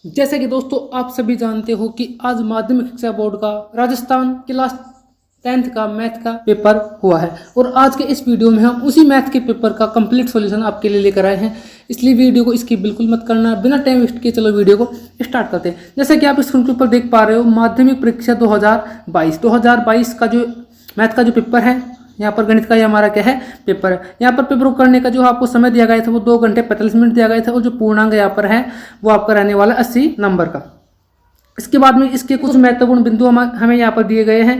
जैसे कि दोस्तों आप सभी जानते हो कि आज माध्यमिक शिक्षा बोर्ड का राजस्थान क्लास 10th का मैथ का पेपर हुआ है और आज के इस वीडियो में हम उसी मैथ के पेपर का कंप्लीट सॉल्यूशन आपके लिए लेकर आए हैं। इसलिए वीडियो को इसकी बिल्कुल मत करना, बिना टाइम वेस्ट किए चलो वीडियो को स्टार्ट करते हैं। जैसे कि आप स्क्रीन के ऊपर देख पा रहे हो, माध्यमिक परीक्षा 2022 का जो मैथ का जो पेपर है, यहाँ पर गणित का ये हमारा क्या है पेपर है। यहाँ पर पेपर को करने का जो आपको समय दिया गया था वो 2 घंटे 45 मिनट दिया गया था और जो पूर्णांक यहाँ पर है वो आपका रहने वाला 80 नंबर का। इसके बाद में इसके कुछ महत्वपूर्ण बिंदु हमें यहाँ पर दिए गए हैं,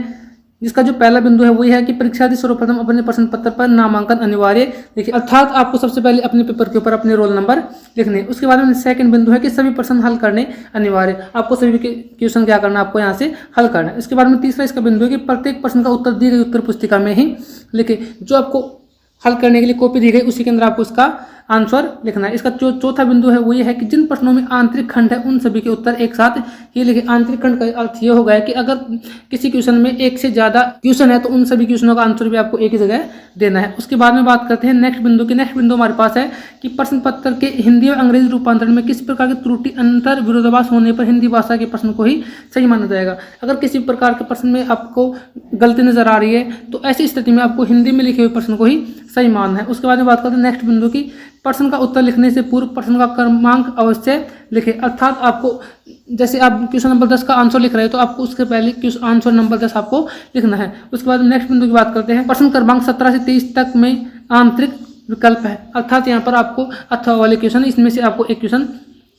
जिसका जो पहला बिंदु है वही है कि परीक्षार्थी सर्वप्रथम अपने प्रश्न पत्र पर नामांकन अनिवार्य देखिए, अर्थात आपको सबसे पहले अपने पेपर के ऊपर अपने रोल नंबर लिखने। उसके बाद में सेकंड बिंदु है कि सभी प्रश्न हल करने अनिवार्य, आपको सभी क्वेश्चन क्या करना, आपको यहाँ से हल करना है। इसके बाद में तीसरा इसका बिंदु है कि प्रत्येक प्रश्न का उत्तर दी गई उत्तर पुस्तिका में ही लिखे, जो आपको हल करने के लिए कॉपी दी गई उसी के अंदर आपको इसका आंसर लिखना है। इसका जो चौथा बिंदु है वो ये है कि जिन प्रश्नों में आंतरिक खंड है उन सभी के उत्तर एक साथ ही लिखे। आंतरिक खंड का अर्थ ये होगा कि अगर किसी क्वेश्चन में एक से ज्यादा क्वेश्चन है तो उन सभी क्वेश्चनों का आंसर भी आपको एक ही जगह देना है। उसके बाद में बात करते हैं नेक्स्ट बिंदु की। नेक्स्ट बिंदु हमारे पास है कि प्रश्न पत्र के हिंदी और अंग्रेजी रूपांतरण में किस प्रकार की त्रुटि अंतर विरोधाभास होने पर हिंदी भाषा के प्रश्न को ही सही माना जाएगा। अगर किसी प्रकार के प्रश्न में आपको गलती नजर आ रही है तो ऐसी स्थिति में आपको हिंदी में लिखे हुए प्रश्न को ही सही मानना है। उसके बाद में बात करते हैं नेक्स्ट बिंदु की। प्रश्न का उत्तर लिखने से पूर्व प्रश्न का क्रमांक अवश्य लिखें, अर्थात आपको जैसे आप क्वेश्चन नंबर 10 का आंसर लिख रहे हो तो आपको उसके पहले आंसर नंबर 10 आपको लिखना है। उसके बाद नेक्स्ट बिंदु की बात करते हैं। प्रश्न क्रमांक 17 से 23 तक में आंतरिक विकल्प है, अर्थात यहाँ पर आपको अथवा वाले क्वेश्चन इसमें से आपको एक क्वेश्चन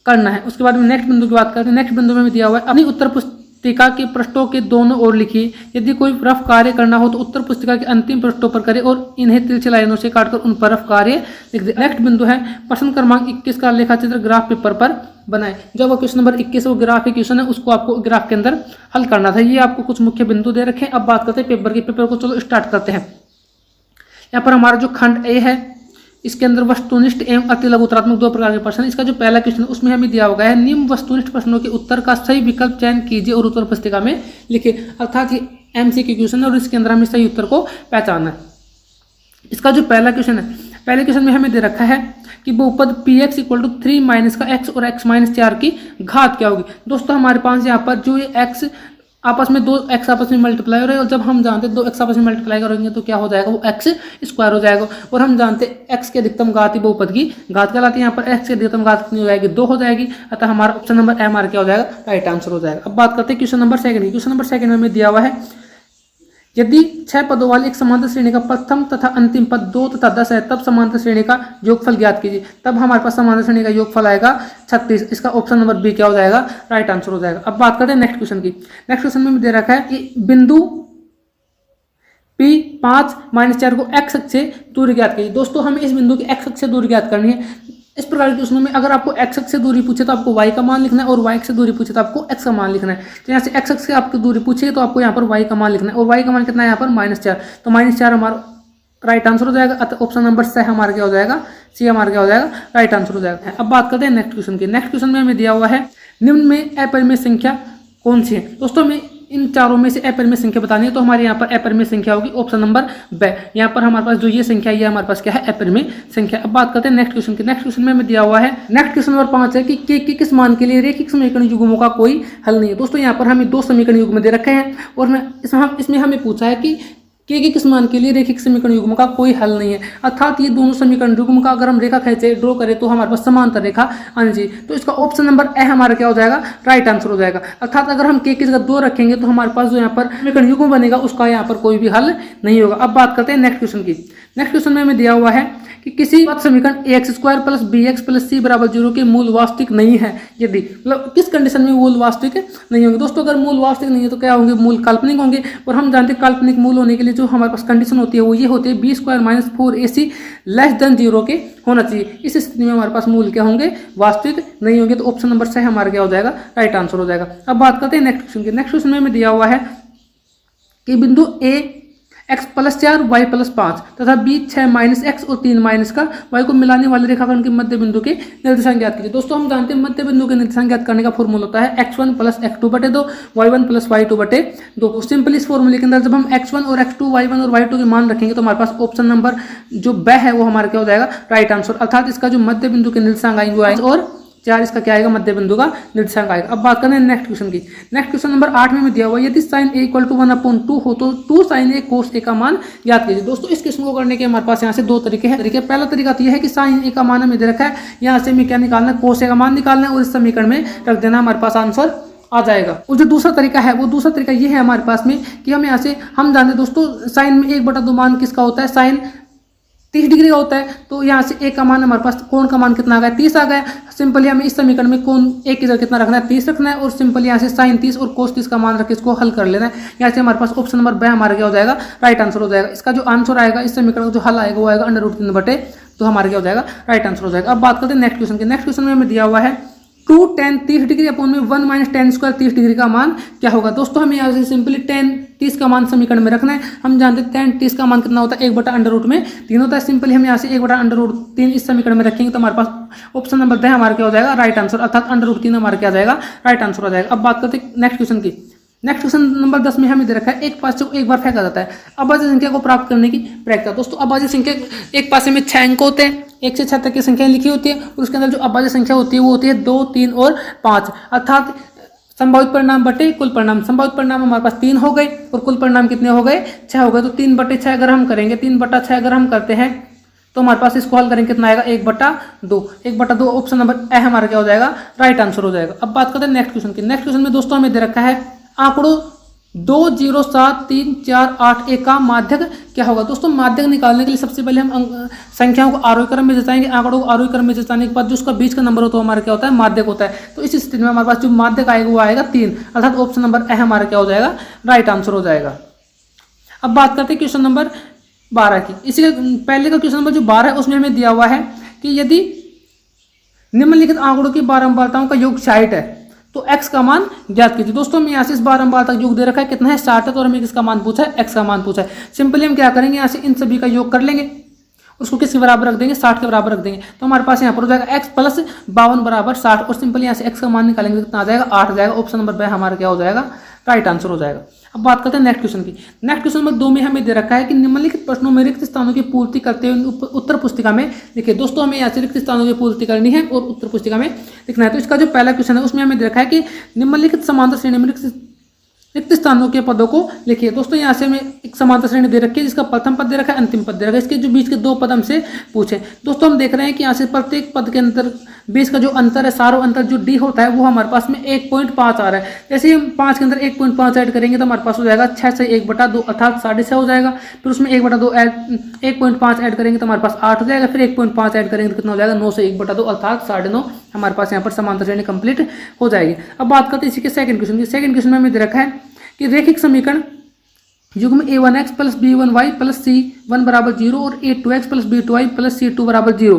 करना है। उसके बाद में नेक्स्ट बिंदु की बात करते हैं। नेक्स्ट बिंदु में दिया हुआ है अपनी उत्तर पुस्तिका के पृष्ठों के दोनों ओर लिखिए। यदि कोई रफ कार्य करना हो तो उत्तर पुस्तिका के अंतिम पृष्ठों पर करें और इन्हें तिरछी लाइनों से काटकर उन पर रफ कार्य लिख दे। नेक्स्ट बिंदु है प्रश्न क्रमांक 21 का लेखाचित्र ग्राफ पेपर पर बनाए। जो आपका क्वेश्चन नंबर 21 वो ग्राफ ही क्वेश्चन है, उसको आपको ग्राफ के अंदर हल करना था। ये आपको कुछ मुख्य बिंदु दे रखे हैं। अब बात करते हैं पेपर के। पेपर को चलो स्टार्ट करते हैं। यहाँ पर हमारा जो खंड ए है इसके अंदर वस्तुनिष्ठ एवं अति लघुतरात्मक 2 प्रकार के प्रश्न। इसका जो पहला क्वेश्चन उसमें हमें दिया हुआ है निम्न वस्तुनिष्ठ प्रश्नों के उत्तर का सही विकल्प चयन कीजिए और उत्तर पुस्तिका में लिखिए, अर्थात ये एमसीक्यू क्वेश्चन है और इसके अंदर हमें सही उत्तर को पहचानना है। इसका जो पहला क्वेश्चन है, पहले क्वेश्चन में हमें दे रखा है कि बहुपद px = 3 माइनस का x और x - 4 की घात क्या होगी। दोस्तों हमारे पास यहाँ पर जो ये x आपस में 2 x आपस में मल्टीप्लाई हो रहे हैं और जब हम जानते हैं 2 x आपस में मल्टीप्लाई करेंगे तो क्या हो जाएगा, वो x स्क्वायर हो जाएगा। और हम जानते हैं x की अधिकतम घात ही बहुपद की घात कहलाती है। यहाँ पर x की अधिकतम घात कितनी हो जाएगी, 2 हो जाएगी। अतः हमारा ऑप्शन नंबर ए हमारा क्या हो जाएगा, राइट आंसर हो जाएगा। अब बात करते हैं क्वेश्चन नंबर सेकंड की। क्वेश्चन नंबर सेकंड में हमें दिया हुआ है यदि 6 पदों वाली एक समांतर श्रेणी का प्रथम तथा अंतिम पद 2 तथा 10 है तब समांतर श्रेणी का योगफल ज्ञात कीजिए। तब हमारे पास समांतर श्रेणी का योगफल आएगा 36। इसका ऑप्शन नंबर बी क्या हो जाएगा, राइट आंसर हो जाएगा। अब बात करते हैं नेक्स्ट क्वेश्चन की। नेक्स्ट क्वेश्चन में दे रखा है कि बिंदु P5 - 4 को x अक्ष से दूरी ज्ञात कीजिए। दोस्तों हमें इस बिंदु की x अक्ष से दूरी ज्ञात करनी है। इस प्रकार के क्वेश्चनों में अगर आपको x अक्ष से दूरी पूछे तो आपको y का मान लिखना है और y अक्ष से दूरी पूछे तो आपको x का मान लिखना है। तो यहाँ से x अक्ष से आपको दूरी पूछेगी तो आपको यहाँ पर y का मान लिखना है और y का मान कितना है यहाँ पर -4। तो -4 हमारा राइट आंसर हो जाएगा। अतः ऑप्शन नंबर सी हमारा क्या हो जाएगा, सी हमारा क्या हो जाएगा, राइट आंसर हो जाएगा। अब बात करते हैं नेक्स्ट क्वेश्चन की। नेक्स्ट क्वेश्चन में हमें दिया हुआ है निम्न में अपरिमेय संख्या कौन सी है। दोस्तों हमें इन चारों में से अपरिमेय संख्या बतानी है तो हमारे यहाँ पर अपरिमेय संख्या होगी ऑप्शन नंबर बी। यहाँ पर हमारे पास जो ये संख्या ये हमारे पास क्या है, अपरिमेय संख्या। अब बात करते हैं नेक्स्ट क्वेश्चन की। नेक्स्ट क्वेश्चन में हमें दिया हुआ है नेक्स्ट क्वेश्चन नंबर 5 है कि के किस मान के लिए रैखिक समीकरण युग्मों का कोई हल नहीं है। दोस्तों यहाँ पर हमें 2 समीकरण युग्म दे रखे हैं और इसमें हमें पूछा है कि के किस मान के लिए रैखिक समीकरण युग्म का कोई हल नहीं है, अर्थात ये दोनों समीकरण युग्म का अगर हम रेखा खींचे ड्रॉ करें तो हमारे पास समांतर रेखा आनी चाहिए। तो इसका ऑप्शन नंबर ए हमारा क्या हो जाएगा, राइट आंसर हो जाएगा। अर्थात अगर हम के की जगह 2 रखेंगे तो हमारे पास जो यहाँ पर समीकरण युग्म बनेगा उसका यहाँ पर कोई भी हल नहीं होगा। अब बात करते हैं नेक्स्ट क्वेश्चन की। नेक्स्ट क्वेश्चन में हमें दिया हुआ है कि किसी पद समीकरण ax² + bx + c = 0 के मूल वास्तविक नहीं है। यदि मतलब किस कंडीशन में मूल वास्तविक नहीं होंगे। दोस्तों अगर मूल वास्तविक नहीं है तो क्या होंगे, मूल काल्पनिक होंगे। और हम जानते हैं काल्पनिक मूल होने के लिए जो हमारे पास कंडीशन होती है वो ये होती है b² - 4ac < 0 के होना चाहिए। इस स्थिति में हमारे पास मूल क्या होंगे, वास्तविक नहीं होंगे। तो ऑप्शन नंबर 6 हमारा क्या हो जाएगा, राइट आंसर हो जाएगा। अब बात करते हैं नेक्स्ट क्वेश्चन की। नेक्स्ट क्वेश्चन में हमें दिया हुआ है कि बिंदु a x + 4 y + 5 तथा b 6 - x और 3 का y को मिलाने वाले रेखाखंड के मध्य बिंदु के निर्देशांक ज्ञात कीजिए। दोस्तों हम जानते हैं मध्य बिंदु के निर्देशांक ज्ञात करने का फॉर्मूला होता है x1 + x2/2 y1 + y2/2। Simple इस फॉर्मूले के अंदर जब हम x1 और x2 y1 और y2 के मान रखेंगे तो हमारे पास ऑप्शन नंबर जो ब है वो हमारा क्या हो जाएगा, राइट आंसर। अर्थात इसका जो मध्य बिंदु के निर्देशांक आएंगे और 4 इसका क्या आएगा, मध्य बिंदु का निर्देशांक आएगा। अब बात करें नेक्स्ट क्वेश्चन की। नेक्स्ट क्वेश्चन नंबर 8 में दिया हुआ यदि साइन ए इक्वल टू 1/2 हो तो 2 साइन ए कोस ए का मान ज्ञात कीजिए। दोस्तों इस क्वेश्चन को करने के हमारे पास यहाँ से दो तरीके हैं। पहला तरीका तो यह है कि साइन ए का मान हमें दे रखा है, यहाँ से हमें क्या निकालना है, कोस ए का मान निकालना है और इस समीकरण में रख देना, हमारे पास आंसर आ जाएगा। और जो दूसरा तरीका है वो दूसरा तरीका ये है हमारे पास में कि हम यहाँ से हम जानते हैं दोस्तों साइन में 1/2 मान किसका होता है, साइन 30 डिग्री का होता है। तो यहाँ से एक का मान हमारे पास कोण का मान कितना आ गया, 30 आ गया। सिंपली हमें इस समीकरण में कोण एक की जगह कितना रखना है, 30 रखना है और सिंपली यहाँ से साइन 30 और कोस 30 का मान रख के इसको हल कर लेना है। यहाँ से हमारे पास ऑप्शन नंबर 2 हमारा क्या हो जाएगा, राइट आंसर हो जाएगा। इसका जो आंसर आएगा इस समीकरण का जो हल आएगा वो आएगा √3/2 हमारा क्या हो जाएगा, राइट आंसर हो जाएगा। अब बात करते हैं नेक्स्ट क्वेश्चन की। नेक्स्ट क्वेश्चन में हमें दिया हुआ है 2 tan 30 डिग्री अपॉन में 1 - tan स्क्वायर 30 डिग्री का मान क्या होगा। दोस्तों हमें यहाँ से सिंपली tan 30 का मान समीकरण में रखना है। हम जानते हैं tan 30 का मान कितना होता है, 1/√3 होता है। सिंपली हम यहाँ से 1/√3 इस समीकरण में रखेंगे तो हमारे पास ऑप्शन नंबर 2 हमारा क्या हो जाएगा, राइट आंसर, अर्थात √3 हमारा क्या आ जाएगा, राइट आंसर हो जाएगा। अब बात करते हैं नेक्स्ट क्वेश्चन की। नेक्स्ट क्वेश्चन नंबर 10 में हमें दे रखा है एक पासे को एक बार फेंका जाता है, अभाज्य संख्या को प्राप्त करने की प्रक्रिया। दोस्तों अभाज्य संख्या एक पासे में 6 अंक होते हैं, 1 से 6 तक की संख्या लिखी होती है और उसके अंदर जो अभाज्य संख्या होती है वो होती है 2, 3 और 5, अर्थात संभावित परिणाम बटे कुल परिणाम। संभावित परिणाम हमारे पास 3 हो गए और कुल परिणाम कितने हो गए, 6 हो गए। तो 3/6 अगर हम करेंगे, 3/6 अगर हम करते हैं तो हमारे पास इसको हल करेंगे कितना आएगा, 1/2। 1/2 ऑप्शन नंबर ए हमारा क्या हो जाएगा, राइट आंसर हो जाएगा। अब बात करते हैं नेक्स्ट क्वेश्चन की। नेक्स्ट क्वेश्चन में दोस्तों हमें दे रखा है आंकड़ों 2, 0, 7, 3, 4, 8, 1 का माध्यक क्या होगा। दोस्तों माध्यक निकालने के लिए सबसे पहले हम संख्याओं को आरोही क्रम में जताएंगे। आंकड़ों को आरोही क्रम में जताने के बाद जो उसका बीच का नंबर होता है हमारा क्या होता है, माध्यक होता है। तो इस स्थिति में हमारे पास जो माध्यक आएगा वो आएगा 3, अर्थात ऑप्शन नंबर ए हमारा क्या हो जाएगा, राइट आंसर हो जाएगा। अब बात करते हैं क्वेश्चन नंबर 12 की। इसी पहले का क्वेश्चन नंबर जो 12 है उसमें हमें दिया हुआ है कि यदि निम्नलिखित आंकड़ों की बारंबारताओं का योग 60 है तो x का मान ज्ञात कीजिए। दोस्तों हमें यहाँ से इस बारंबारता योग दे रखा है कितना है, 60 है, तो हमें किसका मान पूछा है, x का मान पूछा है। सिंपली हम क्या करेंगे, यहाँ से इन सभी का योग कर लेंगे, उसको किसके बराबर रख देंगे, 60 के बराबर रख देंगे। तो हमारे पास यहाँ पर हो जाएगा x + 52 = 60 और सिंपली यहाँ से x का मान निकालेंगे कितना आ जाएगा, 8 आ जाएगा। ऑप्शन नंबर 2 हमारा क्या हो जाएगा, राइट आंसर हो जाएगा। अब बात करते हैं नेक्स्ट क्वेश्चन की। नेक्स्ट क्वेश्चन नंबर 2 में हमें दे रखा है कि निम्नलिखित प्रश्नों में रिक्त स्थानों की पूर्ति करते हुए उत्तर पुस्तिका में लिखिए। दोस्तों हमें यहाँ से रिक्त स्थानों की पूर्ति करनी है और उत्तर पुस्तिका में लिखना है। तो इसका जो पहला क्वेश्चन है उसमें हमें दे रखा है कि निम्नलिखित समांतर श्रेणी में रिक्त स्थानों के पदों को लिखिए। दोस्तों यहाँ से हमें एक समांतर श्रेणी दे रखी है जिसका प्रथम पद दे रखा है, अंतिम पद दे रखा है। इसके जो बीच के 2 पद हमसे पूछे। दोस्तों हम देख रहे हैं कि यहाँ से प्रत्येक पद के अंदर बीच का जो अंतर है, सारो अंतर जो डी होता है वो हमारे पास में 1.5 आ रहा है। जैसे ही हम 5 के अंदर 1.5 ऐड करेंगे तो हमारे पास हो जाएगा 6 से 1/2 अर्थात 6.5 हो जाएगा। फिर उसमें 1.5 ऐड करेंगे तो हमारे पास 8 हो जाएगा। फिर 1.5 ऐड करेंगे तो कितना हो जाएगा, 9 से 1/2 अर्थात 9.5 हमारे पास यहाँ पर समांतर श्रेणी कंप्लीट हो जाएगी। अब बात करते हैं इसी के सेकंड क्वेश्चन की। सेकंड क्वेश्चन में हमें दे रखा है कि रेखिक समीकरण युग्म a1x + b1y + c1 = 0 और a2x + b2y + c2 = 0,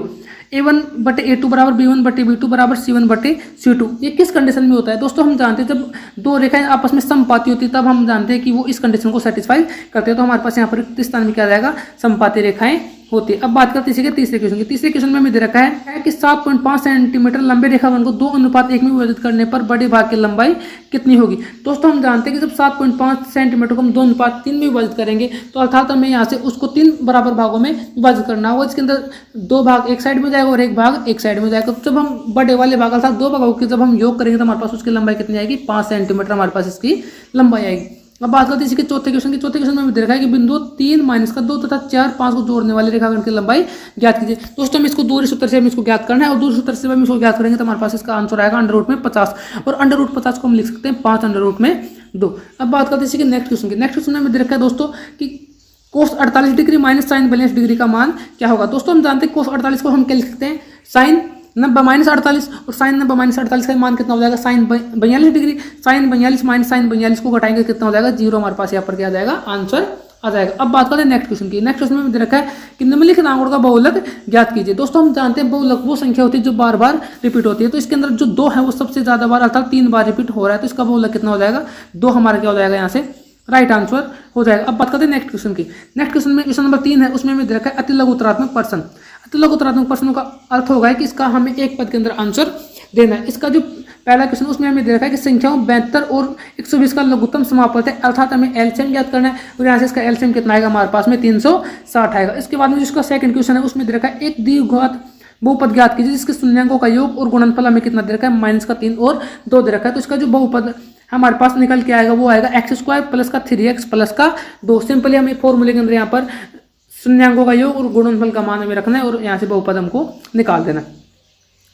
a1/a2 = b1/b2 = c1/c2 ये किस कंडीशन में होता है। दोस्तों हम जानते हैं जब दो रेखाएं आपस में समपाती होती है तब हम जानते हैं कि वो इस कंडीशन को सेटिस्फाई करते हैं। तो हमारे पास यहाँ पर रिक्त स्थान में क्या जाएगा, समपाती रेखाएं होती है। अब बात करते हैं इसी के तीसरे क्वेश्चन की। तीसरे क्वेश्चन में हमें दे रखा है कि 7.5 सेंटीमीटर लंबे रेखाखंड को 2:1 में विभाजित करने पर बड़े भाग की लंबाई कितनी होगी। दोस्तों हम जानते हैं कि जब 7.5 सेंटीमीटर को हम 2:3 में विभाजित करेंगे तो अर्थात हमें यहाँ से उसको 3 बराबर भागों में विभाजित करना होगा। इसके अंदर 2 भाग एक साइड में जाएगा और 1 भाग एक साइड में जाएगा। जब हम बड़े वाले भाग अर्थात 2 भागों के जब हम योग करेंगे तो हमारे पास उसकी लंबाई कितनी आएगी, 5 सेंटीमीटर हमारे पास इसकी लंबाई आएगी। अब बात करते हैं इसी के चौथे क्वेश्चन की। चौथे क्वेश्चन में देखा है कि बिंदु 3 - 2 तथा 4, 5 को जोड़ने वाले रेखाखंड की लंबाई ज्ञात कीजिए। दोस्तों हम इसको दूरी सूत्र से हम इसको ज्ञात करना है और दूरी सूत्र से हम इसको ज्ञात करेंगे तो हमारे पास इसका आंसर आएगा √50 और √50 को हम लिख सकते हैं 5√2। अब बात करते हैं इसी के नेक्स्ट क्वेश्चन की। नेक्स्ट क्वेश्चन में दे रखा है दोस्तों कि cos 48 डिग्री - sin 42 डिग्री का मान क्या होगा। दोस्तों हम जानते हैं cos 48 को हम क्या लिख सकते हैं, sin 90 - 48 और sin 90 - 48 का मान कितना हो जाएगा, sin 42 डिग्री। sin 42 - sin 42 को घटाएंगे कितना हो जाएगा, 0 हमारे पास यहाँ पर क्या आ जाएगा, आंसर आ जाएगा। अब बात करते हैं नेक्स्ट क्वेश्चन की। नेक्स्ट क्वेश्चन में दे रखा है कि निम्नलिखित आंकड़ों का बहुलक ज्ञात कीजिए। दोस्तों हम जानते हैं बहुलक वो संख्या होती है जो बार बार रिपीट होती है। तो इसके अंदर जो 2 है वो सबसे ज्यादा बार अर्थात 3 बार रिपीट हो रहा है। तो इसका बहुलक कितना हो जाएगा, 2 हमारा क्या हो जाएगा, यहाँ से राइट आंसर हो जाएगा। अब बात करते हैं नेक्स्ट क्वेश्चन की। नेक्स्ट क्वेश्चन में क्वेश्चन नंबर 3 है, उसमें हमें दे रखा है अति लघु उत्तरात्मक प्रश्न। अति लघु उत्तरात्मक प्रश्नों का अर्थ होगा कि इसका हमें एक पद के अंदर आंसर देना है। इसका जो पहला क्वेश्चन उसमें हमें दे रखा है कि संख्याओं 72 और 120 का लघुत्तम समापन है अर्थात हमें एलसीएम ज्ञात करना है और यहाँ से इसका एलसीएम कितना आएगा, हमारे पास में 360 आएगा। इसके बाद में जिसका सेकंड क्वेश्चन है उसमें दे रखा है एक द्विघात बहुपद ज्ञात कीजिए जिसके शून्यंकों का योग और गुणनफल हमें कितना दे रखा है, -3 और 2 दे रखा है। तो इसका जो बहुपद हमारे पास निकल के आएगा वो आएगा x² प्लस का 3x प्लस का 2। सिंपली हमें फॉर्मूले के अंदर यहाँ पर शून्यंकों का योग और गुणनफल का मान हमें रखना है और यहाँ से बहुपद हमको निकाल देना है।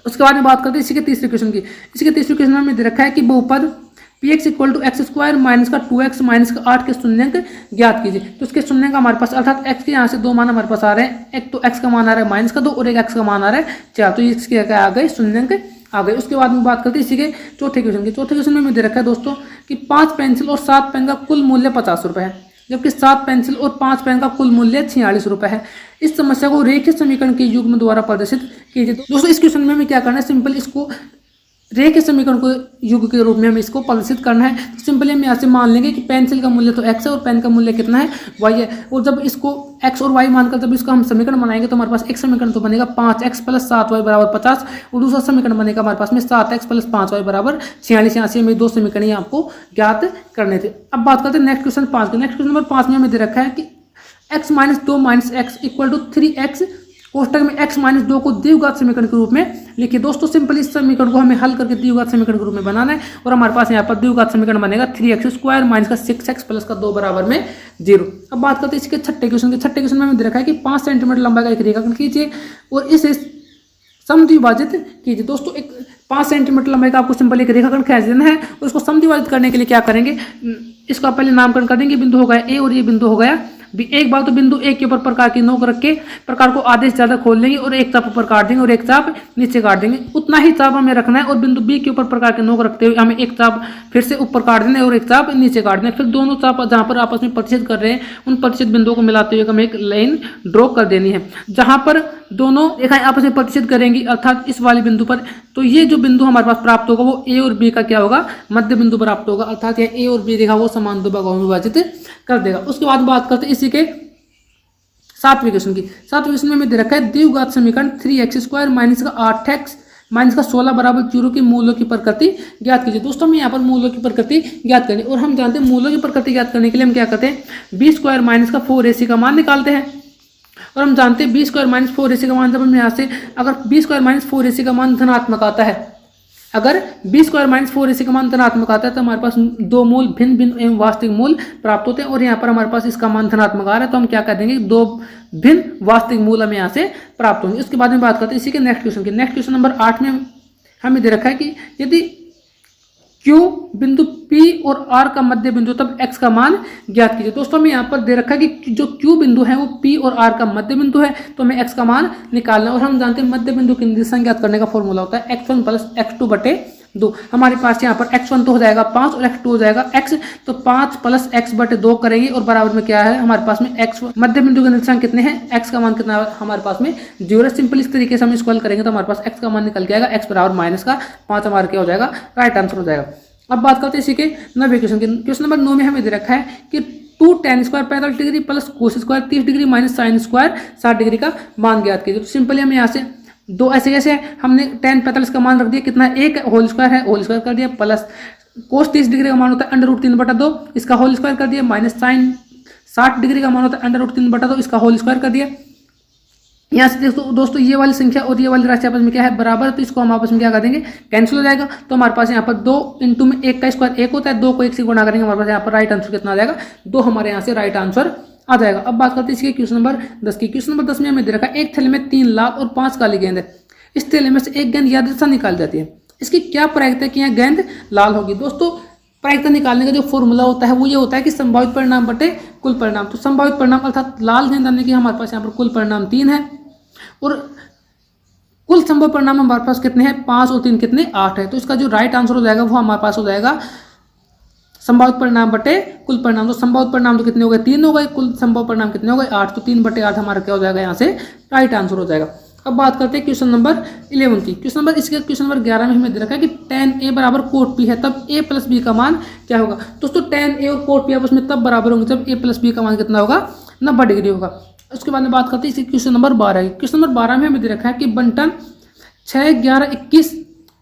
उसके बाद में बात करते हैं इसी के तीसरे क्वेश्चन की। इसी के तीसरे क्वेश्चन में हमें दे रखा है कि बहुपद px equal to x² minus का 2x माइनस का 8 के शून्यंक ज्ञात कीजिए। तो इसके शून्यंक हमारे पास अर्थात x के यहाँ से 2 मान हमारे पास आ रहे हैं। एक तो x का मान आ रहा है -2 और एक x का मान आ रहा है 4। तो इसके क्या आ गए, शून्यंक आ गए। उसके बाद में बात करते हैं इसी के चौथे क्वेश्चन की। चौथे क्वेश्चन में हमें दे रखा है दोस्तों कि 5 पेंसिल और 7 पेन का कुल मूल्य 50 रुपये है, जबकि 7 पेंसिल और 5 पेन का कुल मूल्य 46 रुपये है। इस समस्या को रेखीय समीकरण के युग्म द्वारा प्रदर्शित कीजिए। दोस्तों इस क्वेश्चन में हमें क्या करना है, सिंपल इसको रेखीय समीकरण को युग के रूप में हमें इसको प्रदर्शित करना है। तो सिंपली हम यहाँ से मान लेंगे कि पेंसिल का मूल्य तो x है और पेन का मूल्य कितना है, y है। और जब इसको x और y मानकर जब इसका हम समीकरण बनाएंगे तो हमारे पास एक समीकरण तो बनेगा 5x प्लस 7y बराबर 50 और दूसरा समीकरण बनेगा हमारे पास में 7x प्लस 5y बराबर 46। यहाँ से हमें 2 समीकरण आपको ज्ञात करने थे। अब बात करते हैं नेक्स्ट क्वेश्चन 5 के। नेक्स्ट क्वेश्चन नंबर 5 में हमें दे रखा है कि x - 2 - x equal to 3x कोष्टक में x - 2 को द्विघात समीकरण के रूप में लिखिए। दोस्तों सिंपली इस समीकरण को हमें हल करके द्विघात समीकरण के रूप में बनाना है और हमारे पास यहाँ पर द्विघात समीकरण बनेगा 3x² माइनस का 6x प्लस का 2 बराबर में 0। अब बात करते हैं इसके छठे क्वेश्चन के। छठे क्वेश्चन में हमें दे रखा है कि 5 सेंटीमीटर लंबाई का एक रेखाखंड कीजिए और इसे समद्विभाजित कीजिए। दोस्तों एक 5 सेंटीमीटर लंबाई का आपको सिंपल एक रेखाखंड खींच देना है और उसको समद्विभाजित करने के लिए क्या करेंगे, इसका पहले नामकरण कर देंगे। बिंदु हो गया ए और ये बिंदु हो गया भी। एक बार तो बिंदु ए के ऊपर प्रकार की नोक रख के प्रकार को आधे से ज्यादा खोल देंगे और एक चाप ऊपर काट देंगे और एक चाप नीचे काट देंगे। उतना ही चाप हमें रखना है और बिंदु बी के ऊपर प्रकार के नोक रखते हुए हमें एक चाप फिर से ऊपर काट देना है और एक चाप नीचे काट देना है। फिर दोनों चाप जहाँ पर आपस में प्रतिच्छेद कर रहे हैं उन प्रतिच्छेद बिंदुओं को मिलाते हुए हमें एक लाइन ड्रॉ कर देनी है जहाँ पर दोनों रेखाएं आपस में प्रतिच्छेद करेंगी अर्थात इस वाले बिंदु पर। तो ये जो बिंदु हमारे पास प्राप्त होगा वो ए और बी का क्या होगा, मध्य बिंदु प्राप्त होगा अर्थात यह ए और बी रेखा वो समान दो भागों में विभाजित कर देगा। उसके बाद बात करते हैं इसी के सातवें क्वेश्चन की। सातवें क्वेश्चन में हमें दे रखा है द्विघात समीकरण 3x² माइनस का 8x माइनस का 16 बराबर 0 की मूल्यों की प्रकृति ज्ञात कीजिए। दोस्तों हमें यहाँ पर मूल्यों की प्रकृति ज्ञात करनी और हम जानते हैं मूल्यों की प्रकृति ज्ञात करने के लिए हम क्या करते हैं, b² माइनस का 4ac का मान निकालते हैं। और हम जानते हैं b² माइनस 4ac का मान जब हम यहाँ से अगर b² माइनस 4ac का मान धनात्मक आता है, अगर b² माइनस 4ac का मान धनात्मक आता है तो हमारे पास 2 मूल भिन्न भिन्न एवं वास्तविक मूल प्राप्त होते हैं और यहाँ पर हमारे पास इसका मान धनात्मक आ रहा है तो हम क्या कर देंगे, 2 भिन्न वास्तविक मूल हमें यहाँ से प्राप्त होंगे। उसके बाद में बात करते हैं इसी के नेक्स्ट क्वेश्चन की। नेक्स्ट क्वेश्चन नंबर 8 में हमें दे रखा है कि यदि Q बिंदु P और R का मध्य बिंदु तब x का मान ज्ञात कीजिए। दोस्तों हमें यहाँ पर दे रखा है कि जो Q बिंदु है वो P और R का मध्य बिंदु है तो हमें x का मान निकालना है और हम जानते हैं मध्य बिंदु की दिशा ज्ञात करने का फॉर्मूला होता है x1 प्लस x2 बटे 2। हमारे पास यहाँ पर x1 तो हो जाएगा 5 और x2 हो जाएगा x, तो 5 प्लस x बटे 2 करेंगे और बराबर में क्या है हमारे पास में x। मध्य बिंदु के निर्देशांक कितने हैं, x का मान कितना है हमारे पास में 0। सिंपल इस तरीके से हम इसको हल करेंगे तो हमारे पास x का मान निकल के आएगा, x बराबर माइनस का 5 हमारा क्या हो जाएगा, राइट आंसर हो जाएगा। अब बात करते हैं इसी के 9वें क्वेश्चन के। क्वेश्चन नंबर 9 में हमें दे रखा है कि 2 tan² 45 degree plus cos² 30 degree minus sin² 60 degree का मान ज्ञात कीजिए। तो सिंपली हम यहाँ से दो ऐसे कैसे हमने tan 45 का मान रख दिया, कितना एक होल स्क्वायर है, होल स्क्वायर कर दिया, प्लस cos 30 डिग्री का मान होता है √3/2 इसका होल स्क्वायर कर दिया, माइनस sin 60 डिग्री का मान होता है √3/2 इसका होल स्क्वायर कर दिया। यहाँ से दोस्तों ये वाली संख्या और ये वाली राशि आपस में क्या है, बराबर, तो इसको हम आपस में क्या कर देंगे, कैंसिल हो जाएगा। तो हमारे पास यहाँ पर 2 इंटू में 1 का स्क्वायर 1 होता है, 2 को 1 से गुणा करेंगे हमारे पास यहाँ पर राइट आंसर कितना आ जाएगा, 2 हमारे यहाँ से राइट आंसर आ जाएगा। अब बात करते हैं इसके क्वेश्चन नंबर 10 की। क्वेश्चन नंबर 10 में हमें दे रखा है एक थैले में 3 लाल और 5 काली गेंद है, इस थैले में से एक गेंद यादृच्छा निकाल जाती है, इसकी क्या प्रायिकता है कि यहाँ गेंद लाल होगी। दोस्तों प्रायिकता निकालने का जो फॉर्मूला होता है वो ये होता है कि संभावित परिणाम बटे कुल परिणाम। तो संभावित परिणाम अर्थात लाल गेंद आने की हमारे पास यहाँ पर कुल परिणाम 3 है और कुल संभव परिणाम हमारे पास कितने हैं, 5 और 3 कितने, 8 है। तो इसका जो राइट आंसर हो जाएगा वो हमारे पास हो जाएगा संभावित परिणाम बटे कुल परिणाम। तो संभावित परिणाम तो कितने हो गए, 3 हो गए, कुल संभव परिणाम कितने हो गए, 8। तो 3/8 हमारा क्या हो जाएगा, यहाँ से राइट आंसर हो जाएगा। अब बात करते हैं क्वेश्चन नंबर 11 की। क्वेश्चन नंबर 11 में हमें दे रखा है कि tan a बराबर cot p है, तब a प्लस b का मान क्या होगा। दोस्तों tan a और cot p आपस में तब बराबर होंगे जब a प्लस b का मान कितना होगा, 90 डिग्री होगा। उसके बाद में बात करते हैं इसी क्वेश्चन नंबर 12 की। क्वेश्चन नंबर 12 में हमें दे रखा है कि बंटन 6, 11, 21,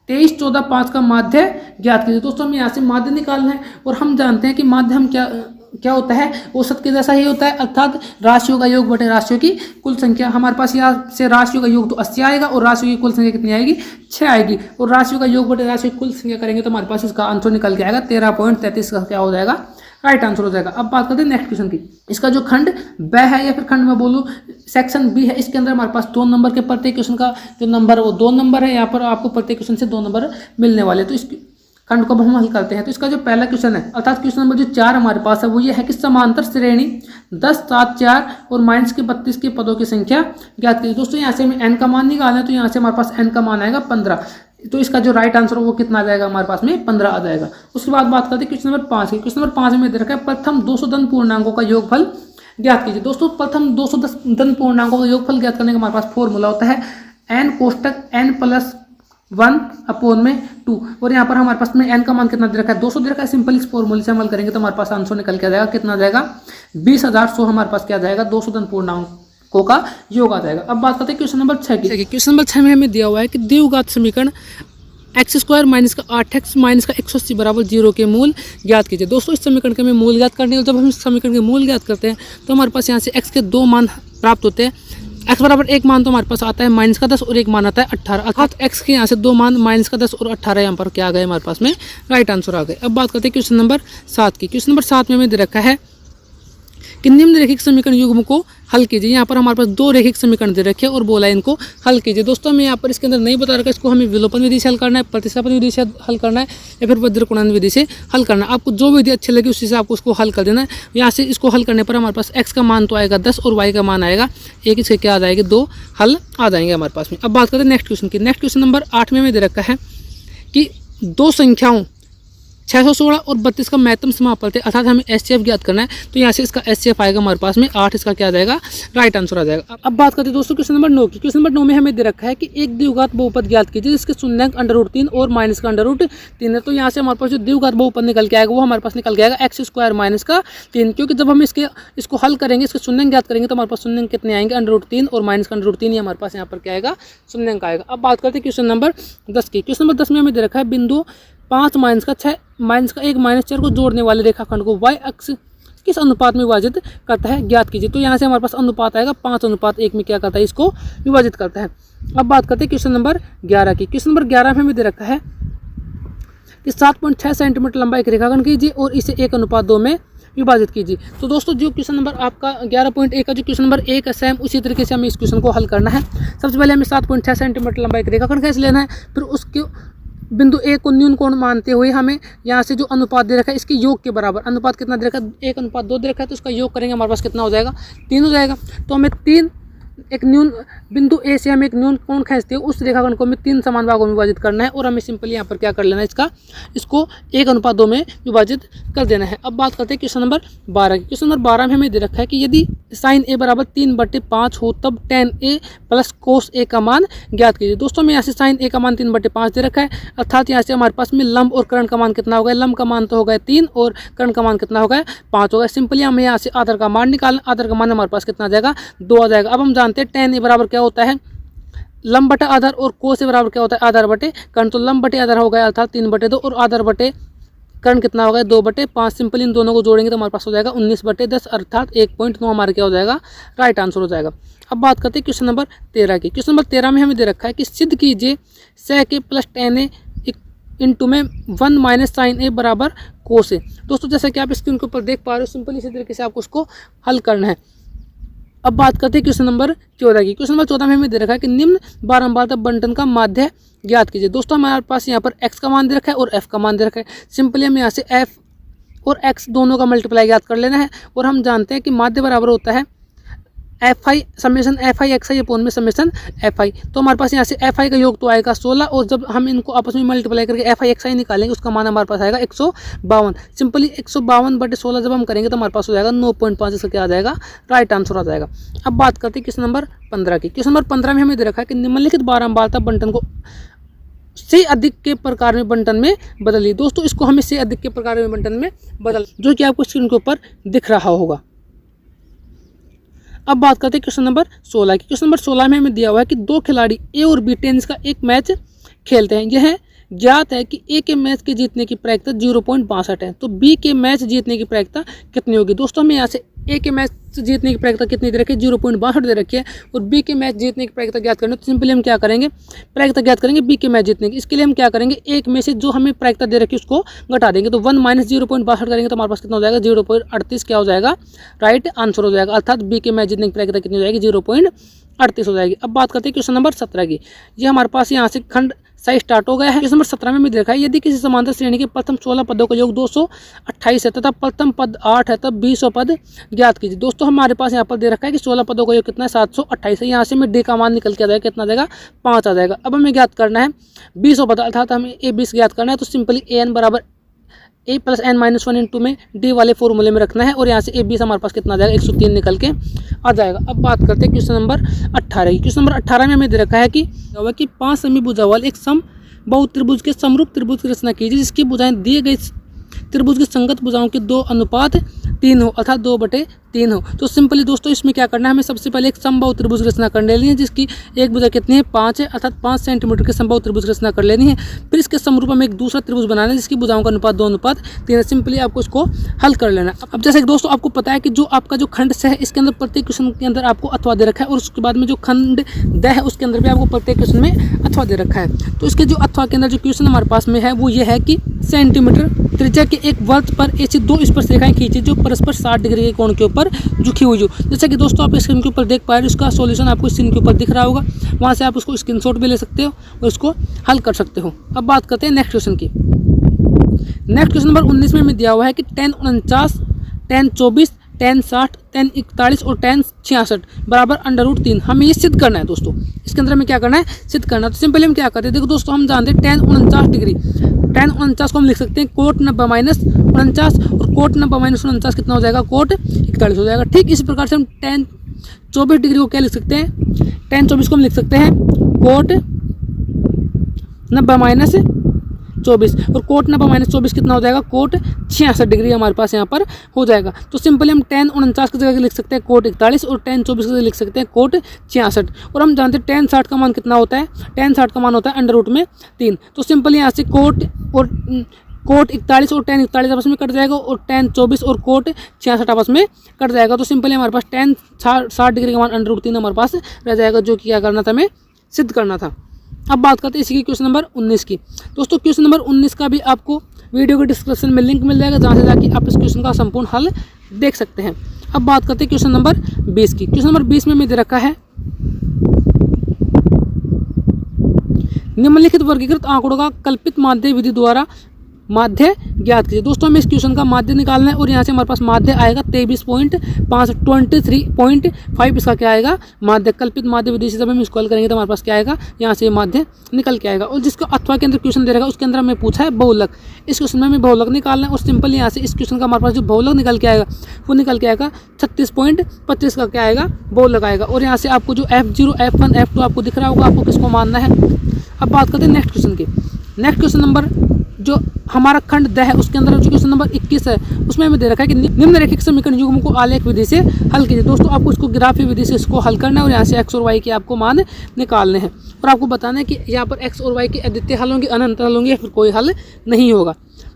23, 14, 5 का माध्य ज्ञात कीजिए। दोस्तों हमें यहाँ से माध्य निकालना है और हम जानते हैं कि माध्य हम क्या क्या होता है, औसत के जैसा ही होता है, अर्थात राशियों का योग बटे राशियों की कुल संख्या। हमारे पास यहाँ से राशियों का योग तो 80 आएगा और राशियों की कुल संख्या कितनी आएगी, 6 आएगी। और राशियों का योग बटे राशियों की कुल संख्या करेंगे तो हमारे पास इसका आंसर निकल के आएगा 13.33 का क्या हो जाएगा, राइट आंसर हो जाएगा। अब बात करते हैं नेक्स्ट क्वेश्चन की। इसका जो खंड ब है या फिर खंड में बोलूँ सेक्शन बी है, इसके अंदर हमारे पास 2 नंबर के प्रत्येक क्वेश्चन का जो नंबर है वो 2 नंबर है। यहाँ पर आपको प्रत्येक क्वेश्चन से 2 नंबर मिलने वाले। तो इस खंड को हम हल करते हैं। तो इसका जो पहला क्वेश्चन है अर्थात क्वेश्चन नंबर जो 4 हमारे पास है वो ये है कि समांतर श्रेणी 10, 7, 4 और माइनस के 32 के पदों की संख्या ज्ञात कीजिए। दोस्तों यहाँ से हमें n का मान निकालना है, तो यहाँ से हमारे पास n का मान आएगा 15। तो इसका जो राइट आंसर वो कितना आ जाएगा, हमारे पास में 15 आ जाएगा। उसके बाद बात करते हैं क्वेश्चन नंबर 5 की। क्वेश्चन नंबर 5 में दे रखा है प्रथम 200 धन पूर्णांकों का योगफल ज्ञात कीजिए। दोस्तों प्रथम 200 धन पूर्णांकों का योगफल ज्ञात करने का हमारे पास फॉर्मूला होता है n कोष्टक n+1/2 और यहाँ पर हमारे पास में n का मान कितना दे रखा है, 200 दे रखा है। सिंपल इस फॉर्मूले से अमल करेंगे तो हमारे पास आंसर निकल के आ जाएगा, कितना आ जाएगा 20,100 हमारे पास क्या जाएगा 200 धन पूर्णांकों का योग आ जाएगा। अब बात करते हैं क्वेश्चन नंबर 6 की। क्वेश्चन नंबर 6 में हमें दिया हुआ है कि द्विघात समीकरण x² माइनस का 8x माइनस का 180 बराबर 0 के मूल ज्ञात कीजिए। दोस्तों इस समीकरण के हमें मूल ज्ञात करने, और जब हम इस समीकरण के मूल ज्ञात करते हैं तो हमारे पास यहाँ से x के 2 मान प्राप्त होते हैं। x बराबर 1 मान तो हमारे पास आता है माइनस का 10 और 1 मान आता है 18, अर्थात x के यहाँ से 2 मान माइनस का 10 और 18 यहाँ पर क्या आ गए हमारे पास में राइट आंसर आ गए। अब बात करते हैं क्वेश्चन नंबर 7 की। क्वेश्चन नंबर 7 में हमें दे रखा है कि निम्नलिखित समीकरण युग्म को हल कीजिए। यहाँ पर हमारे पास 2 रेखिक समीकरण दे रखे हैं और बोला इनको हल कीजिए। दोस्तों हमें यहाँ पर इसके अंदर नहीं बता रखा, इसको हमें विलोपन विधि से हल करना है, प्रतिस्थापन विधि से हल करना है या फिर वज्रकुणन विधि से हल करना है। आपको जो विधि अच्छी लगी उसी से आपको उसको हल कर देना है। यहाँ से इसको हल करने पर हमारे पास x का मान तो आएगा 10 और y का मान आएगा 1, इसके क्या आ जाएंगे 2 हल आ जाएंगे हमारे पास में। अब बात करते हैं नेक्स्ट क्वेश्चन की। नेक्स्ट क्वेश्चन नंबर 8 में दे रखा है कि 2 संख्याओं 616 और 32 का महत्तम समापन है, अर्थात हमें एचसीएफ ज्ञात करना है। तो यहाँ से इसका एचसीएफ आएगा हमारे पास में 8, इसका क्या आ जाएगा राइट आंसर आ जाएगा। अब बात करते हैं दोस्तों क्वेश्चन नंबर 9 की। क्वेश्चन नंबर 9 में हमें दे रखा है कि एक द्विघात बहुपद ज्ञात कीजिए जिसके शून्यांक √3 और माइनस का √3 है। तो यहाँ से हमारे पास जो द्विघात बहुपद निकल के आएगा वो हमारे पास निकल के आएगा x² माइनस का 3, क्योंकि जब हम इसको हल करेंगे, इसके शून्यांक ज्ञात करेंगे तो हमारे पास शून्यांक कितने आएंगे √3 और माइनस का √3 ही हमारे पास यहाँ पर क्या आएगा शून्यांक आएगा। अब बात करते हैं क्वेश्चन नंबर 10 की। क्वेश्चन नंबर 10 में हमें दे रखा है बिंदु 5 माइनस का 6 माइनस का 1 माइनस 4 को जोड़ने वाले रेखाखंड को y अक्ष किस अनुपात में विभाजित करता है ज्ञात कीजिए। तो यहाँ से हमारे पास अनुपात आएगा 5:1 में क्या करता है, इसको विभाजित करता है। अब बात करते हैं क्वेश्चन नंबर 11 की। क्वेश्चन नंबर 11 में हमें दे रखा है कि 7.6 सेंटीमीटर लंबा एक रेखाखंड कीजिए और इसे 1:2 में विभाजित कीजिए। तो दोस्तों जो क्वेश्चन नंबर आपका 11.1 का जो क्वेश्चन नंबर 1 है सेम उसी तरीके से हमें इस क्वेश्चन को हल करना है। सबसे पहले हमें 7.6 सेंटीमीटर लंबा एक रेखाखंड खींच लेना है, फिर उसके बिंदु ए को न्यून कोण मानते हुए हमें यहाँ से जो अनुपात दे रखा है इसके योग के बराबर, अनुपात कितना दे रखा है 1:2 दे रखा है, तो उसका योग करेंगे हमारे पास कितना हो जाएगा 3 हो जाएगा। तो हमें 3 एक न्यून बिंदु ए से हम एक न्यून कोण खींचते हैं, उस रेखाखंड को हमें 3 समान भागों में विभाजित करना है और हमें सिंपली यहाँ पर क्या कर लेना है इसको 1:2 में विभाजित कर देना है। अब बात करते हैं क्वेश्चन नंबर 12 की। क्वेश्चन नंबर 12 में हमें दे रखा है कि यदि साइन ए बराबर 3/5 हो तब tan a प्लस कोस ए का मान ज्ञात कीजिए। दोस्तों में यहाँ से साइन ए का मान 3/5 दे रखा है, अर्थात यहाँ से हमारे पास में लंब और कर्ण का मान कितना होगा, लंब का मान तो होगा 3 और कर्ण का मान कितना होगा 5 होगा। सिंपली हमें यहाँ से आधार का मान निकालना, आधार का मान हमारे पास कितना आ जाएगा 2 आ जाएगा। अब हम जानते हैं tan ए बराबर क्या होता है लंब बटे आधार और कोस ए बराबर क्या होता है आधार बटे कर्ण। तो लंब बटे आधार हो गया अर्थात 3/2 और आधार बटे कर्ण कितना होगा 2/5। सिंपली इन दोनों को जोड़ेंगे तो हमारे पास हो जाएगा 19/10 अर्थात 1.9 हमारा क्या हो जाएगा राइट आंसर हो जाएगा। अब बात करते हैं क्वेश्चन नंबर 13 की। क्वेश्चन नंबर 13 में हमें दे रखा है कि सिद्ध कीजिए sec a plus tan a into में 1 माइनस साइन ए बराबर कोस ए। दोस्तों जैसा कि आप स्क्रीन के ऊपर देख पा रहे हो, सिंपली इसी तरीके से आपको उसको हल करना है। अब बात करते हैं क्वेश्चन नंबर 14 की। क्वेश्चन नंबर 14 में हमें दे रखा है कि निम्न बारंबारता बंटन का माध्य ज्ञात कीजिए। दोस्तों हमारे पास यहाँ पर x का मान दे रखा है और f का मान दे रखा है। सिंपली हमें यहाँ से f और x दोनों का मल्टीप्लाई ज्ञात कर लेना है और हम जानते हैं कि माध्य बराबर होता है fi summation fi xi upon में समेशन fi। तो हमारे पास यहाँ से fi का योग तो आएगा 16 और जब हम इनको आपस में मल्टीप्लाई करके fi xi निकालेंगे उसका मान हमारे पास आएगा 152। सिंपली 152/16 जब हम करेंगे तो हमारे पास हो जाएगा 9.5, इसका क्या आ जाएगा राइट आंसर आ जाएगा। अब बात करते हैं क्वेश्चन नंबर 15 की। क्वेश्चन नंबर 15 में हमें दे रखा है कि निम्नलिखित बारंबारता बंटन को से अधिक के प्रकार में बंटन में बदलिए। दोस्तों इसको हमें से अधिक के प्रकार में बंटन में बदल, जो कि आपको स्क्रीन के ऊपर दिख रहा होगा। अब बात करते हैं क्वेश्चन नंबर 16 की। क्वेश्चन नंबर 16 में हमें दिया हुआ है कि 2 खिलाड़ी ए और बी टेनिस का एक मैच खेलते हैं। यह ज्ञात है कि ए के मैच के जीतने की प्रायिकता 0.62 है, तो बी के मैच जीतने की प्रायिकता कितनी होगी। दोस्तों हमें यहाँ से ए के मैच जीतने की प्रायिकता कितनी दे रखी है, 0.62 दे रखी है, और बी के मैच जीतने की प्रायिकता ज्ञात करनी है। तो सिंपली हम क्या करेंगे, प्रायिकता ज्ञात करेंगे बी के मैच जीतने की। इसके लिए हम क्या करेंगे, एक में से जो हमें प्रायिकता दे रखी है उसको घटा देंगे, तो 1 - 0.62 करेंगे तो हमारे पास कितना हो जाएगा, 0.38 क्या हो जाएगा, राइट आंसर हो जाएगा। अर्थात बी के मैच जीतने की प्रायिकता कितनी हो जाएगी, 0.38 हो जाएगी। अब बात करते हैं क्वेश्चन नंबर 17 की। ये हमारे पास यहाँ से खंड सही स्टार्ट हो गया है। क्वेश्चन नंबर 17 में देखा है, यदि किसी समांतर श्रेणी के प्रथम 16 पदों का योग 228 है तथा प्रथम पद 8 है तब 20 पद ज्ञात कीजिए। दोस्तों हमारे पास यहाँ पर दे रखा है कि 16 पदों का योग कितना है, 728 है। यहाँ से में डी का मान निकल के आ जाएगा, कितना आ जाएगा, 5 आ जाएगा। अब हमें ज्ञात करना है 20 पद, अर्थात हमें ए 20 ज्ञात करना है। तो सिंपली an बराबर a + n - 1 इंटू में डी वाले फॉर्मूले में रखना है, और यहाँ से ए 20 हमारे पास कितना आ जाएगा, 103 निकल के आ जाएगा। अब बात करते हैं क्वेश्चन नंबर 18 की। क्वेश्चन नंबर 18 में हमें दे रखा है कि 5 समभुजा वाले एक समबाहु त्रिभुज के समरूप त्रिभुज की रचना कीजिए जिसकी भुजाएं दिए गए त्रिभुज की संगत भुजाओं के 2:3 हो, अर्थात 2/3 हो। तो सिंपली दोस्तों इसमें क्या करना है, हमें सबसे पहले एक समबाहु त्रिभुज की रचना कर लेनी है जिसकी एक भुजा कितनी है, 5 है, अर्थात 5 सेंटीमीटर के समबाहु त्रिभुज की रचना कर लेनी है। फिर इसके समरूप में एक दूसरा त्रिभुज बनाना है जिसकी भुजाओं का अनुपात 2:3 है। सिंपली आपको इसको हल कर लेना है। अब जैसे कि दोस्तों आपको पता है कि जो आपका जो खंड से है इसके अंदर प्रत्येक क्वेश्चन के अंदर आपको अथवा दे रखा है, और उसके बाद में जो खंड द है उसके अंदर भी आपको प्रत्येक क्वेश्चन में अथवा दे रखा है। तो इसके जो अथवा के अंदर जो क्वेश्चन हमारे पास में है वो ये है कि सेंटीमीटर त्रिज्या के एक वृत्त पर ऐसी 2 स्पर्श रेखाएं खींची जो परस्पर 60 डिग्री के कोण के ऊपर झुकी हुई हो। जैसे कि दोस्तों आप स्क्रीन के ऊपर देख पा रहे हो, इसका सॉल्यूशन आपको स्क्रीन के ऊपर दिख रहा होगा, वहां से आप उसको स्क्रीनशॉट भी ले सकते हो और इसको हल कर सकते हो। अब बात करते हैं नेक्स्ट क्वेश्चन की। नेक्स्ट क्वेश्चन नंबर 19 में हमें दिया हुआ है कि tan 49, tan 24, tan 60, tan 41 और tan 66 बराबर √3। हमें ये सिद्ध करना है दोस्तों। इसके अंदर हमें क्या करना है, सिद्ध करना है। तो सिंपली हम क्या करते हैं, देखो दोस्तों हम जानते हैं tan 49 डिग्री, tan 49 को हम लिख सकते हैं कोट 90 - 49, और कोट 90 - 49 कितना हो जाएगा, कोट 41 हो जाएगा। ठीक इसी प्रकार से हम tan 24 डिग्री को क्या लिख सकते हैं, tan 24 को हम लिख सकते हैं कोट 90 - 24, और कोट 90 - 24 कितना हो जाएगा, कोट 66 डिग्री हमारे पास यहाँ पर हो जाएगा। तो सिंपली हम tan 49 की जगह लिख सकते हैं कोट 41, और tan 24 की जगह लिख सकते हैं कोट 66। और हम जानते हैं tan 60 का मान कितना होता है, tan 60 का मान होता है √3। तो सिंपली यहाँ से कोट 41 और tan 41 आपस में कट जाएगा, और tan 24 और कोट 66 आपस में कट जाएगा। तो सिंपली हमारे पास tan 60 डिग्री का मान √3 हमारे पास रह जाएगा, जो कि क्या करना था, हमें सिद्ध करना था। अब बात करते हैं इसी की क्वेश्चन नंबर 19 की। दोस्तों क्वेश्चन नंबर 19 का भी आपको वीडियो के डिस्क्रिप्शन में लिंक मिल जाएगा, जहाँ से जाके आप इस क्वेश्चन का संपूर्ण हल देख सकते हैं। अब बात करते हैं क्वेश्चन नंबर 20 की। क्वेश्चन नंबर 20 में हमें दे रखा है निम्नलिखित वर्गीकृत आंकड़ों का कल्पित माध्य विधि द्वारा माध्य ज्ञात कीजिए। दोस्तों हमें इस क्वेश्चन का माध्य निकालना है, और यहाँ से हमारे पास माध्य आएगा 23.5 इसका क्या आएगा, माध्य। कल्पित माध्य विधि से जब हम इसको हल करेंगे तो हमारे पास क्या आएगा, यहाँ से माध्य निकल के आएगा। और जिसको अथवा के अंदर क्वेश्चन दे रहेगा उसके अंदर हमें पूछा है बहुलक। इस क्वेश्चन में हमें बहुलक निकालना है, और सिंपल यहाँ से इस क्वेश्चन का हमारे पास जो बहुलक निकल के आएगा वो निकल के आएगा 36.25 का क्या आएगा, बहुलक आएगा। और यहाँ से आपको जो F0, F1, F2 आपको दिख रहा होगा, आपको किसको मानना है। अब बात करते हैं नेक्स्ट क्वेश्चन की। नेक्स्ट क्वेश्चन नंबर जो हमारा खंड द है उसके अंदर जो क्वेश्चन नंबर 21 है उसमें हमें दे रखा है कि निम्नलिखित समीकरण युग्म को आलेख विधि से हल कीजिए। दोस्तों आपको इसको ग्राफी विधि से इसको हल करना है, और यहाँ से x और y के आपको मान निकालने हैं, और आपको बताना है कि यहाँ पर x और y के अद्वितीय हल होंगे, अनंत हल होंगे, या फिर कोई हल नहीं होगा।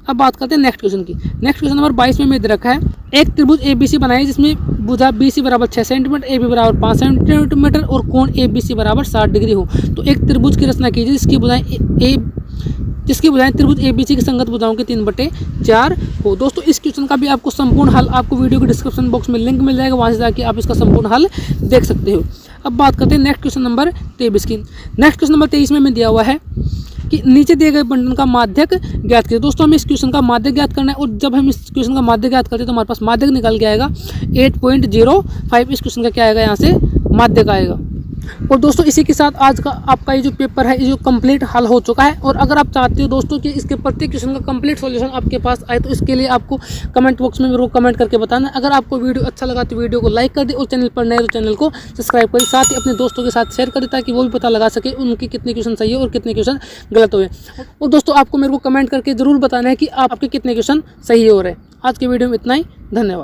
अब बात करते हैं नेक्स्ट क्वेश्चन की। नेक्स्ट क्वेश्चन नंबर 22 में हमें दे रखा है एक त्रिभुज ABC बनाइए जिसमें भुजा BC बराबर 6 सेंटीमीटर, AB बराबर 5 सेंटीमीटर और कोण ABC बराबर 60 डिग्री हो। तो एक त्रिभुज की रचना कीजिए जिसकी भुजाएं त्रिभुज ABC की संगत भुजाओं के 3/4 हो। दोस्तों इस क्वेश्चन का भी आपको संपूर्ण हल आपको वीडियो के डिस्क्रिप्शन बॉक्स में लिंक मिल जाएगा, वहां से जाके आप इसका संपूर्ण हल देख सकते हो। अब बात करते हैं नेक्स्ट क्वेश्चन नंबर 23 की। नेक्स्ट क्वेश्चन नंबर 23 में हमें दिया हुआ है कि नीचे दिए गए बंटन का माध्यक ज्ञात कीजिए। दोस्तों हमें इस क्वेश्चन का माध्यक ज्ञात करना है, और जब हम इस क्वेश्चन का माध्यक ज्ञात करते हैं तो हमारे पास माध्यक निकल के आएगा 8.05। इस क्वेश्चन का क्या आएगा, यहाँ से माध्यक आएगा। और दोस्तों इसी के साथ आज का आपका ये जो पेपर है ये जो कंप्लीट हल हो चुका है। और अगर आप चाहते हो दोस्तों कि इसके प्रत्येक क्वेश्चन का कंप्लीट सॉल्यूशन आपके पास आए, तो इसके लिए आपको कमेंट बॉक्स में मेरे को कमेंट करके बताना। अगर आपको वीडियो अच्छा लगा तो वीडियो को लाइक कर दे, और चैनल पर नए तो चैनल को सब्सक्राइब करें, साथ ही अपने दोस्तों के साथ शेयर करें ताकि वो भी पता लगा सके उनके कितने क्वेश्चन सही है और कितने क्वेश्चन गलत हुए। और दोस्तों आपको मेरे को कमेंट करके जरूर बताना है कि आपके कितने क्वेश्चन सही हो रहे हैं। आज के वीडियो में इतना ही, धन्यवाद।